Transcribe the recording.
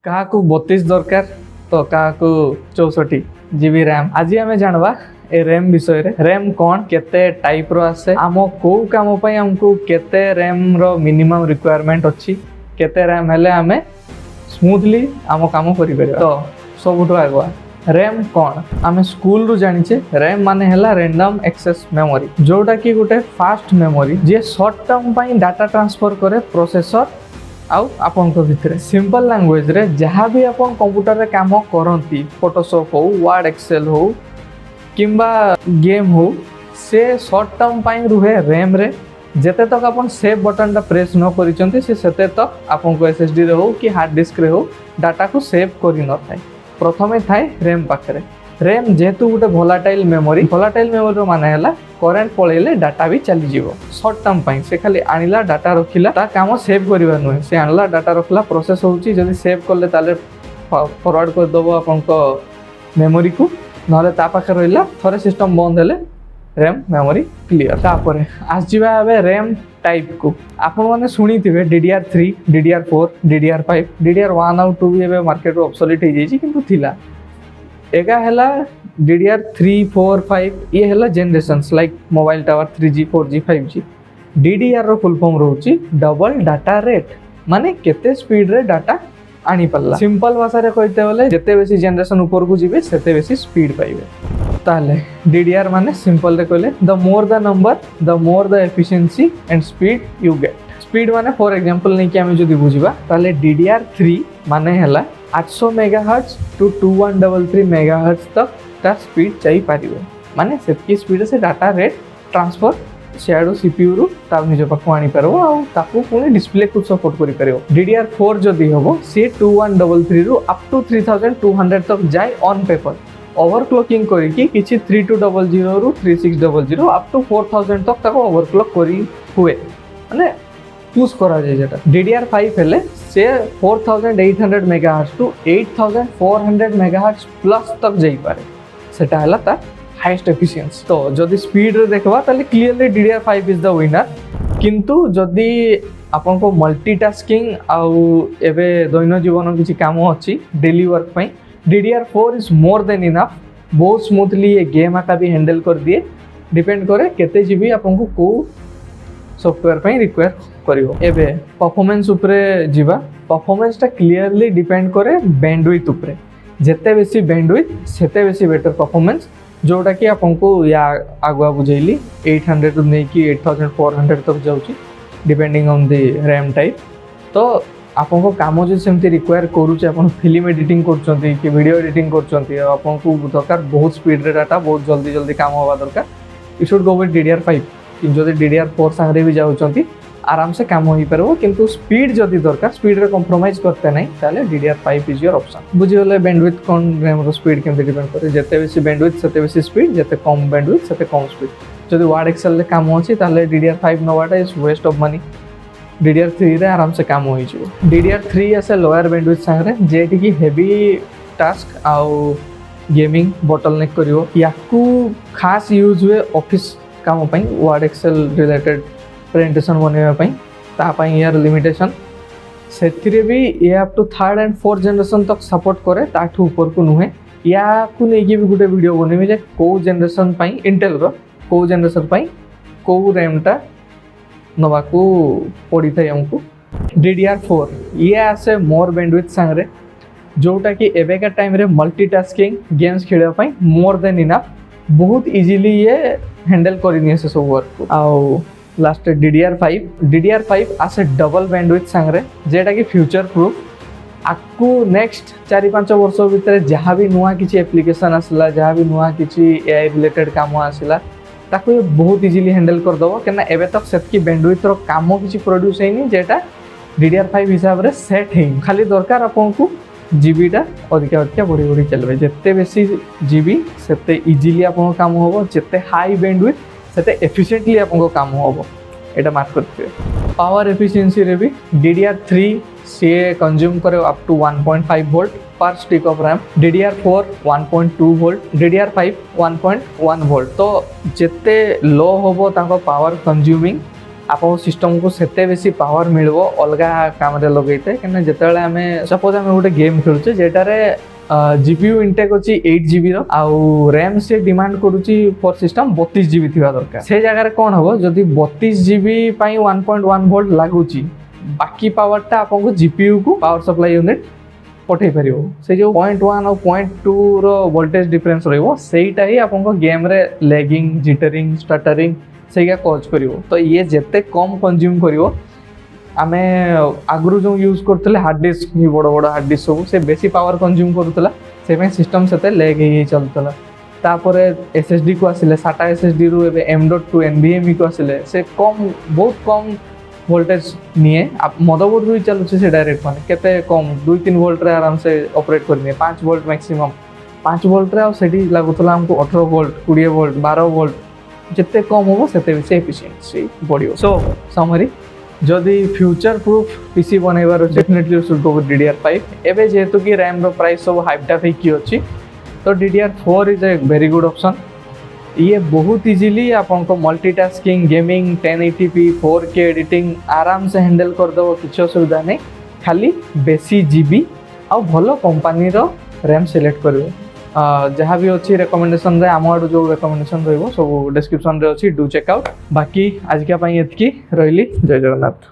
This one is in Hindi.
क्या 32 दरकार तो क्या 64 जीबी रैम। आज आम जानवा ए रैम विषय रे। रैम कौन केते टाइप रो आसे, आम को काम पई हमको केते रैम रो मिनिमम रिक्वायरमेंट अच्छी, केते रैम हेले आमे स्मूथली आम काम करि परिबा। तो सबुठो आगवा रैम कौन आमे स्कूल रु जानिचे। रैम माने हला रैंडम एक्सेस मेमोरी, जोटा कि गोटे फास्ट मेमोरी जे शॉर्ट टर्म पई डाटा ट्रांसफर करे प्रोसेसर आउ आपन को भितर। सिंपल लैंग्वेज रे जहाँ भी आपन कंप्यूटर रे काम करंती, फोटोशॉप हो, वर्ड एक्सेल हो किंबा गेम हो, से शॉर्ट टर्म पई रुहे रैम रे। जेते तक आपन सेव बटन टा प्रेस न करिसंती से सेते तक आपन को एसएसडी रे हो कि हार्ड डिस्क रे हो डाटा को सेव करि न थाए। प्रथमे थाए रैम पाखरे। रैम जेहेतु गोटे भोलाटाइल मेमोरी रो माने हला करेंट पळेले डाटा भी चली जीवो शॉर्ट टर्म पई। से खाली आनिला डाटा रखिला, ता काम सेव करिवा नुहे, से आनला डाटा रखला प्रोसेस होउची। जदी सेव करले ताले फॉरवर्ड कर दबो आपन को मेमोरी को, नले ता पाखे रहिला थरे सिस्टम बंद हेले रैम मेमोरी क्लियर। तापरे आज जीवा हबे रैम टाइप को। आपन माने सुनी थिबे DDR3, DDR4, DDR5, DDR1 आउ 2 भी एबे मार्केट रो ऑब्सोलीट हो जाईची, किंतु थिला एगा हेला DDR3, 4, 5 ये हेला generations like mobile tower 3G, 4G, 5G। DDR रो फुल फॉर्म रहउची डबल डाटा रेट, माने केते स्पीड रे डाटा आनी पल्ला। सिंपल भाषा रे कहते बोले जेते बेसी जनरेशन ऊपर को जिवे सेते बेसी स्पीड पाइबे। ताले DDR माने सिंपल रे कहले the more the number the more the efficiency and speed you get. Speed माने फॉर एग्जांपल नै कि हम जदी बुझिबा ताले DDR3 माने हला 800 मेगाहर्ट्ज टू 2133 मेगाहर्ट्ज तक ता स्पीड चाहिए पारिबो, माने सेतकी स्पीड से डाटा रेट ट्रांसफर सियाडो सीपीयू रु ता निज पाखु आनी परबो आ ताकू पुनी डिस्प्ले को सपोर्ट करि परबो। DDR4 जदी होबो से 2133 रु अप टू 3200 तक जाय ऑन पेपर। ओवरक्लॉकिंग करी कि किछि 3200 रु 3600 अप टू 4000 तक ताको ओवरक्लॉक करी हुए, माने पुश करा जाय जेटा। DDR5 हेले से 4800 मेगाहर्ट्ज टू 8400 मेगाहर्ट्ज प्लस तक जाई पारे, सेटा हला ता हाईएस्ट एफिशिएंसी। तो जदी स्पीड रे देखबा ताले clearly DDR5 is the winner. किंतु जदी आपन को मल्टीटास्किंग आउ एबे दैनिक जीवन किछि काम अछि डेली वर्क पई, DDR4 is more than enough. बहुत स्मूथली ये गेम आका भी हैंडल कर दिए। डिपेंड करे केते जीबी आपन को सॉफ्टवेयर पई रिक्वायर करिवो। एबे परफॉर्मेंस उपरे जीवा। परफॉर्मेंस टा क्लियरली डिपेंड करे बैंडविड्थ उपरे। जेते बेसी बैंडविड्थ सेते बेसी बेटर परफॉर्मेंस, जोटा कि आपन को या आगुआ बुझैली 800 टू नै कि 8400 तक जाउची depending on the RAM type. तो आपन को काम जे सेमती रिक्वायर करूचे, आपन फिल्म एडिटिंग करचंती कि वीडियो एडिटिंग करचंती, आपन को दरकार बहुत स्पीड रे डाटा बहुत जल्दी जल्दी काम होबा दरकार, you should go with DDR5। कि जदि DDR4 संगे भी जाउचंती आराम से काम होई परबो, किंतु स्पीड जदि दरकार स्पीड रे कॉम्प्रोमाइज करते नहीं ताले DDR5 इज योर ऑप्शन। बुझी गले बैंडविड्थ कोन रैम रो स्पीड केमते डिपेंड करे। जेते बेसी बैंडविड्थ सेते बेसी स्पीड, जेते कम बैंडविड्थ सेते कम स्पीड। जदि वर्ड एक्सेल रे काम होची ताले DDR5 नवाटा is waste of money. DDR3 रे आराम से काम होई जिवो। DDR3 एसे लोअर बैंडविड्थ संगे जेटी की हेवी टास्क आउ गेमिंग बोटलनेक करिवो। याकू खास यूज हुए ऑफिस काम पई, वर्ड एक्सेल रिलेटेड प्रेजेंटेशन बनेबा पई, ता पई यार लिमिटेशन सेथिरे भी ये up to 3rd and 4th generation तक सपोर्ट करे, ताठू ऊपर को नुहे। या को नै कि भी गुटे वीडियो बनेबे जे को जनरेशन पई इंटेल रो को जनरेशन पई को रैम टा नवा को पड़ी थाई हमको। DDR4 ये आसे मोर बैंडविड्थ संगे, जोटा कि एबे का टाइम रे मल्टीटास्किंग गेम्स खेलबा पई मोर देन इनफ। बहुत इजीली ये हैंडल करिनी से सब वर्क को। आउ लास्ट DDR5 आसे डबल बैंडविड्थ संगे, जेटा कि फ्यूचर प्रूफ। आकु नेक्स्ट 4-5 वर्ष भीतर जहाँ भी नुआ किसी एप्लिकेशन आसला, जहाँ भी नुआ किसी AI रिलेटेड काम आसला, ताको ये बहुत इजीली हैंडल कर दबो। केना एबे तक सेतकी बैंडविड्थ रो काम किसी प्रोड्यूस हेनी, जेटा DDR5 हिसाब रे सेट हेनी। खाली दरकार आपन को जीबी टा अधिका अधिका बढ़ी बढ़ी चलबे। जेते बेसी जीबी सेते इजीली आपन काम होबो, जेते हाई बैंडविड्थ सेते एफिशिएंटली आपन काम होबो। एटा मार्क करथिबे। पावर एफिशिएंसी रे भी DDR3 से कंज्यूम करे अप टू 1.5 वोल्ट पर stick of RAM, DDR4 1.2 volt, DDR5 1.1 volt. तो जेते लो होबो ताको पावर कंज्यूमिंग आपको सिस्टम को सेते बेसी पावर मिलबो अलगा काम रे लगैते कि जेतेबेले आमे सपोज आमे गोटे गेम खेलुचे जेटारे जीपीयू इंटेक अच्छी 8 GB आउ रैम से डिमांड करुच्ची फॉर सिस्टम 32 GB थिबा दरकार से जगह कौन हम जदि 32 GB 1.1 वोल्ट लगुची बाकी पावरटा आपको जीपीयू को पावर सप्लाई यूनिट पठे पार से जो 0.1 और 0.2 रो वोल्टेज डिफरेंस रहिबो सेटा ही आपको गेम रे लैगिंग जिटरिंग स्टटरिंग सेगा कॉज करिवो तो ये जेते कम कंज्यूम करिवो आमे आगु जो यूज करते हार्ड डिस्क ही बड़ बड़ हार्ड डिस्क सब से बेसी पावर कंज्यूम करूला से सिस्टम से लैग ही चलता तापर एसएसडी को आसिले साटा एसएसडी रु एबे M.2 NVMe को आसिले से कम बहुत कम वोल्टेज निए मदरबोर्ड रु चलुचे से डायरेक्ट माने केते कम 2-3 वोल्ट रे आराम से ऑपरेट करनी 5 वोल्ट मैक्सिमम 5 वोल्ट रे सेठी लागुतला हमको 18 वोल्ट 20 वोल्ट 12 वोल्ट जिते कम हो सेते बेसी एफिशिएंसी बढ़ियो सो समरी जदि फ्यूचर प्रूफ पीसी बनैबार डेफिनेटली शुड गो DDR5 एबे जेहेतु कि रैम रो प्राइस सब हाइपटा फेकी अछि तो DDR4 is a very good option ये बहुत इजीली आपको multitasking gaming 1080p 4K editing आराम से हैंडल कर दो किसी असुविधा नहीं खाली बेसी जीबी आ भलो कंपनी रो रैम सिलेक्ट करिवो जहाँ भी अच्छी रेकमेंडेशन रे आम आडू जो रेकमेंडेशन रहिबो सब डिस्क्रिप्शन रे अच्छी डू चेकआउट बाकी आज के एतकी रहिली जय जगन्नाथ।